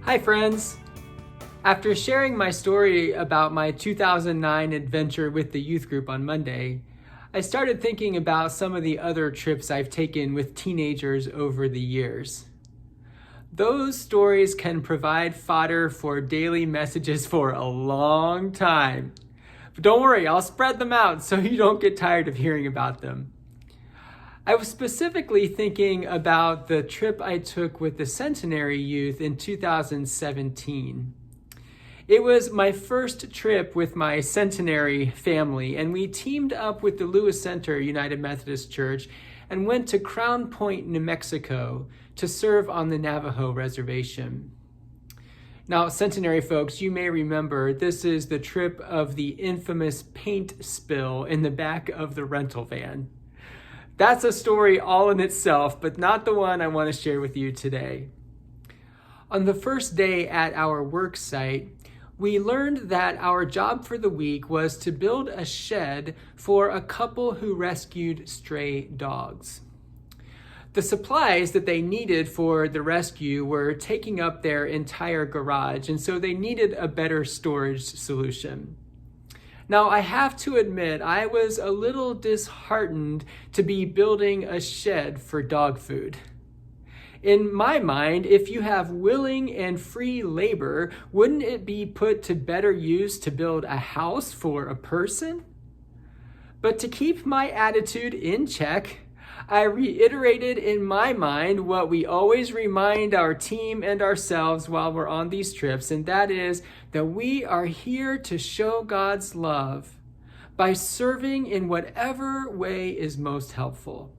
Hi friends! After sharing my story about my 2009 adventure with the youth group on Monday, I started thinking about some of the other trips I've taken with teenagers over the years. Those stories can provide fodder for daily messages for a long time. But don't worry, I'll spread them out so you don't get tired of hearing about them. I was specifically thinking about the trip I took with the Centenary Youth in 2017. It was my first trip with my Centenary family, and we teamed up with the Lewis Center United Methodist Church and went to Crown Point, New Mexico to serve on the Navajo Reservation. Now, Centenary folks, you may remember this is the trip of the infamous paint spill in the back of the rental van. That's a story all in itself, but not the one I want to share with you today. On the first day at our work site, we learned that our job for the week was to build a shed for a couple who rescued stray dogs. The supplies that they needed for the rescue were taking up their entire garage, and so they needed a better storage solution. Now, I have to admit, I was a little disheartened to be building a shed for dog food. In my mind, if you have willing and free labor, wouldn't it be put to better use to build a house for a person? But to keep my attitude in check, I reiterated in my mind what we always remind our team and ourselves while we're on these trips, and that is that we are here to show God's love by serving in whatever way is most helpful.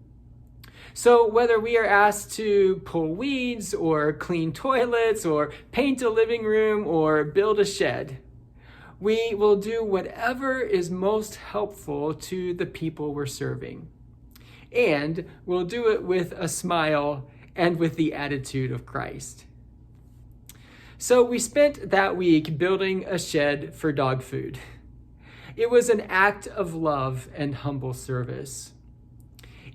So whether we are asked to pull weeds or clean toilets or paint a living room or build a shed, we will do whatever is most helpful to the people we're serving. And we'll do it with a smile and with the attitude of Christ. So we spent that week building a shed for dog food. It was an act of love and humble service.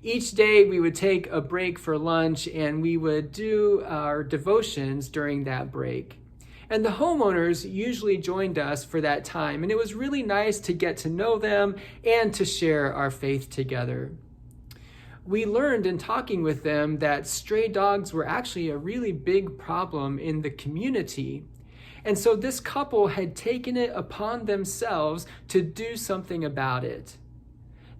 Each day we would take a break for lunch and we would do our devotions during that break. And the homeowners usually joined us for that time, and it was really nice to get to know them and to share our faith together. We learned in talking with them that stray dogs were actually a really big problem in the community. And so this couple had taken it upon themselves to do something about it.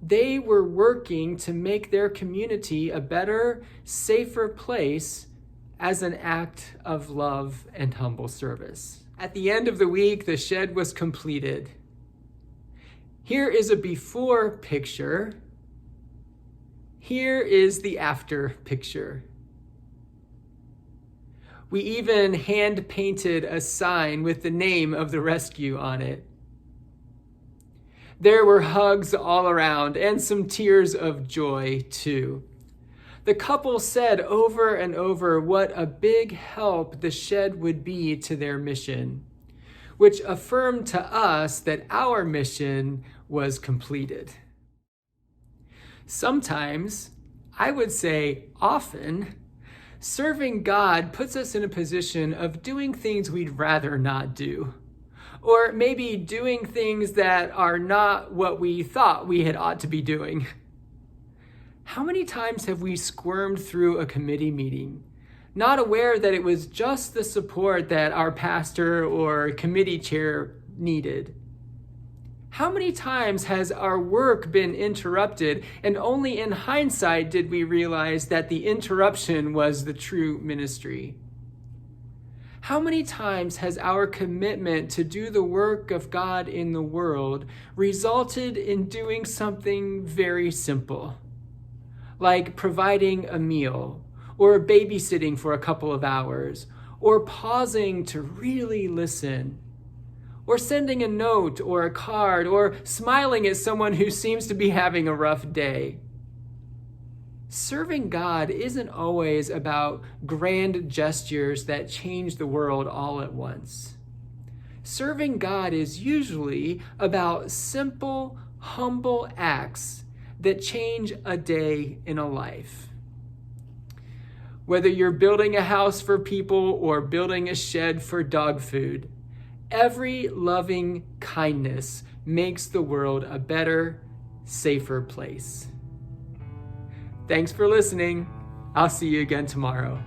They were working to make their community a better, safer place as an act of love and humble service. At the end of the week, the shed was completed. Here is a before picture. Here is the after picture. We even hand painted a sign with the name of the rescue on it. There were hugs all around and some tears of joy too. The couple said over and over what a big help the shed would be to their mission, which affirmed to us that our mission was completed. Sometimes, I would say often, serving God puts us in a position of doing things we'd rather not do. Or maybe doing things that are not what we thought we had ought to be doing. How many times have we squirmed through a committee meeting, not aware that it was just the support that our pastor or committee chair needed? How many times has our work been interrupted, and only in hindsight did we realize that the interruption was the true ministry? How many times has our commitment to do the work of God in the world resulted in doing something very simple, like providing a meal, or babysitting for a couple of hours, or pausing to really listen, or sending a note or a card, or smiling at someone who seems to be having a rough day? Serving God isn't always about grand gestures that change the world all at once. Serving God is usually about simple, humble acts that change a day in a life. Whether you're building a house for people or building a shed for dog food, every loving kindness makes the world a better, safer place. Thanks for listening. I'll see you again tomorrow.